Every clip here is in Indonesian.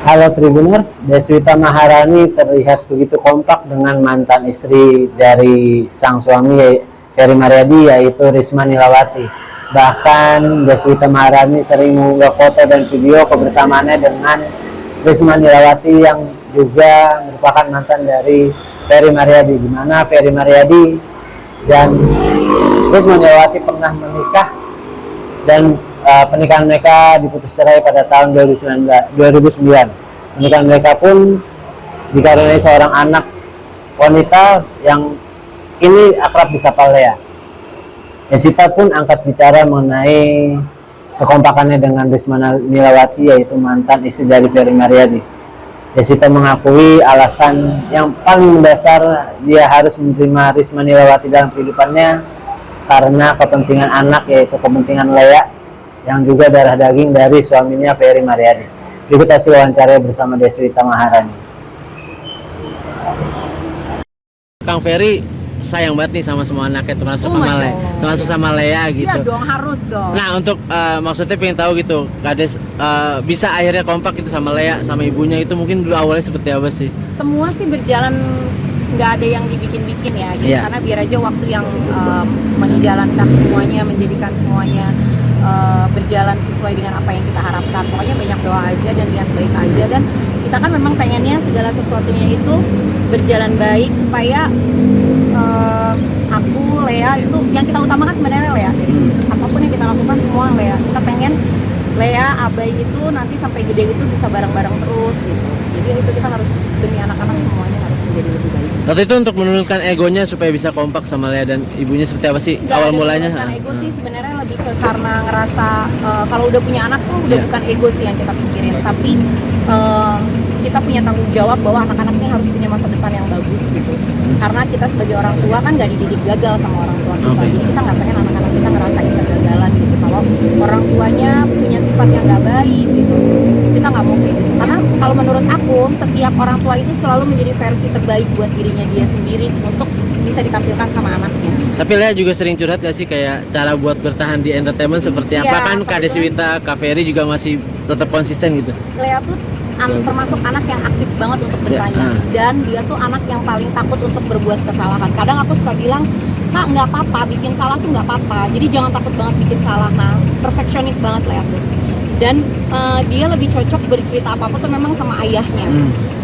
Halo Tribuners, Deswita Maharani terlihat begitu kompak dengan mantan istri dari sang suami Ferry Maryadi, yaitu Risma Nilawati. Bahkan Deswita Maharani sering mengunggah foto dan video kebersamaannya dengan Risma Nilawati yang juga merupakan mantan dari Ferry Maryadi, di mana Ferry Maryadi dan Risma Nilawati pernah menikah dan pernikahan mereka diputus cerai pada tahun 2009. Pernikahan mereka pun dikaruniai seorang anak wanita yang kini akrab disapa Lea. Deswita pun angkat bicara mengenai kekompakannya dengan Risma Nilawati, yaitu mantan istri dari Ferry Maryadi. Deswita mengakui alasan yang paling mendasar dia harus menerima Risma Nilawati dalam kehidupannya karena kepentingan anak, yaitu kepentingan Lea yang juga darah daging dari suaminya Ferry Maryadi. Berikut hasil wawancara bersama Deswita Maharani. Kang Ferry sayang banget nih sama semua anaknya, termasuk sama Lea gitu. Iya dong, harus dong. Nah, untuk maksudnya pengen tahu gitu, Kades bisa akhirnya kompak gitu sama Lea sama ibunya, itu mungkin dulu awalnya seperti apa sih? Semua sih berjalan, nggak ada yang dibikin-bikin ya, gitu. Iya. Karena biar aja waktu yang menjalankan semuanya, menjadikan semuanya berjalan sesuai dengan apa yang kita harapkan. Pokoknya banyak doa aja dan niat baik aja, dan kita kan memang pengennya segala sesuatunya itu berjalan baik supaya aku, Lea, itu yang kita utamakan sebenarnya Lea. Jadi apapun yang kita lakukan semua Lea. Kita pengen Lea, Abai itu nanti sampai gede itu bisa bareng-bareng terus gitu. Jadi itu kita harus demi anak-anak semuanya harus menjadi lebih baik. Waktu itu untuk menurunkan egonya supaya bisa kompak sama Lea dan ibunya seperti apa sih Nggak awal ada mulanya? menurunkan ego sih, sebenarnya lebih ke karena ngerasa kalau udah punya anak tuh udah bukan ego sih yang kita pikirin, tapi kita punya tanggung jawab bahwa anak-anak ini harus punya masa depan yang bagus gitu. Karena kita sebagai orang tua kan nggak dididik gagal sama orang tua kita. Okay. Jadi kita nggak pengen anak-anak kita ngerasain kegagalan gitu. Kalau orang tuanya punya sifat yang nggak baik gitu, kita nggak mau kayak gitu. Karena kalau menurut aku, setiap orang tua itu selalu menjadi versi terbaik buat dirinya dia sendiri untuk bisa ditampilkan sama anaknya. Tapi Lea juga sering curhat gak sih kayak cara buat bertahan di entertainment seperti apa? Iya, Kan Kak Deswita, Kak Ferry juga masih tetap konsisten gitu. Lea tuh termasuk anak yang aktif banget untuk bertanya, dan dia tuh anak yang paling takut untuk berbuat kesalahan. Kadang aku suka bilang, Kak, nggak apa-apa, bikin salah tuh nggak apa-apa, jadi jangan takut banget bikin salah. Nah, perfeksionis banget Lea tuh. Dan dia lebih cocok bercerita apa-apa tuh memang sama ayahnya.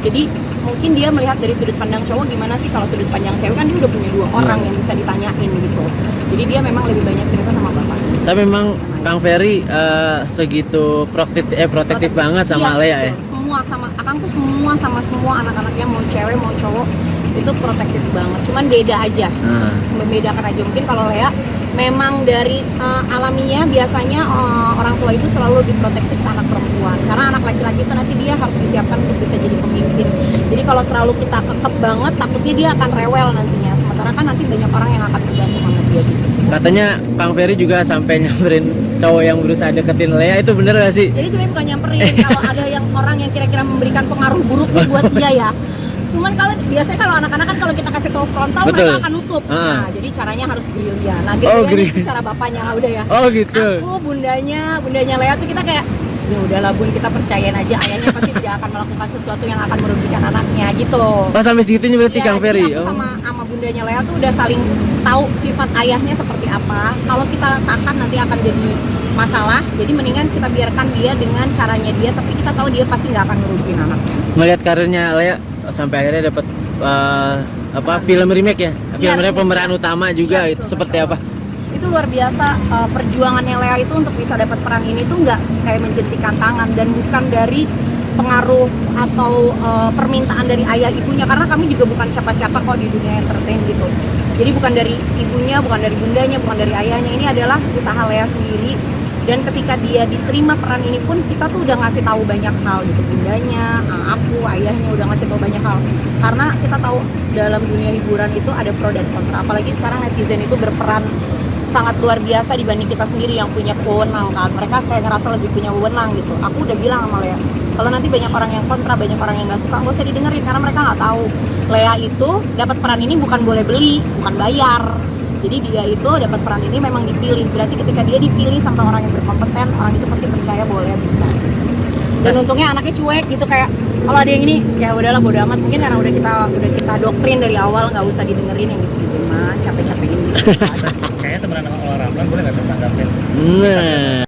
Jadi mungkin dia melihat dari sudut pandang cowok, gimana sih kalau sudut pandang cewek, kan dia udah punya dua orang yang bisa ditanyain gitu. Jadi dia memang lebih banyak cerita sama bapak. Tapi memang Kang Ferry segitu protektif banget sama Lea ya? Semua sama akang tuh, sama semua anak-anaknya, mau cewek mau cowok itu protektif banget. Cuman beda aja, membedakan aja. Mungkin kalau Lea memang dari alaminya biasanya orang tua itu selalu lebih protektif ke anak perempuan, karena anak laki-laki itu nanti dia harus disiapkan untuk bisa jadi pemimpin. Jadi kalau terlalu kita kekep banget, takutnya dia akan rewel nantinya. Sementara kan nanti banyak orang yang akan tergantung sama dia gitu. Katanya Kang Ferry juga sampai nyamperin cowok yang berusaha deketin Lea, itu bener gak sih? Jadi sebenarnya bukan nyamperin, kalau ada yang orang yang kira-kira memberikan pengaruh buruk nih buat dia ya. Cuman kalau biasanya kalau anak-anak kan kalau kita kasih tahu frontal, betul, mereka akan nutup. Nah, jadi caranya harus gerilya. Nah, gerilya itu cara bapaknya, udah ya. Oh gitu. Aku bundanya Lea tuh kita kayak, ya udahlah bun, kita percayain aja, ayahnya pasti tidak akan melakukan sesuatu yang akan merugikan anaknya gitu. Oh, sampai segitunya berarti Ya, Kang Ferry. Aku sama bundanya Lea tuh udah saling tahu sifat ayahnya seperti apa. Kalau kita tahan nanti akan jadi masalah. Jadi mendingan kita biarkan dia dengan caranya dia, tapi kita tahu dia pasti nggak akan merugikan anaknya. Melihat karirnya Lea sampai akhirnya dapat film remake ya? Film remake pemeran utama juga, ya, itu seperti apa? Itu luar biasa. Perjuangannya Lea itu untuk bisa dapat peran ini tuh nggak kayak menjentikan tangan, dan bukan dari pengaruh atau permintaan dari ayah ibunya, karena kami juga bukan siapa-siapa kok di dunia entertain gitu. Jadi bukan dari ibunya, bukan dari bundanya, bukan dari ayahnya, ini adalah usaha Lea sendiri. Dan ketika dia diterima peran ini pun, kita tuh udah ngasih tahu banyak hal gitu, bundanya, aku, ayahnya udah ngasih tahu banyak hal. Karena kita tahu dalam dunia hiburan itu ada pro dan kontra, apalagi sekarang netizen itu berperan sangat luar biasa dibanding kita sendiri yang punya wewenang kan. Mereka kayak ngerasa lebih punya wewenang gitu. Aku udah bilang sama Lea, kalau nanti banyak orang yang kontra, banyak orang yang nggak suka, nggak usah didengerin, karena mereka nggak tahu Lea itu dapat peran ini bukan boleh beli, bukan bayar. Jadi dia itu dapat peran ini memang dipilih. Berarti ketika dia dipilih sama orang yang berkompeten, orang itu pasti percaya bahwa Lea bisa. Dan untungnya anaknya cuek gitu, kayak kalau ada yang ini ya udahlah bodo amat, mungkin karena udah kita doktrin dari awal nggak usah didengerin yang gitu-gitu mah, capek-capekin gitu. Kayaknya temenan sama olahraga boleh nggak tanggapin? Nah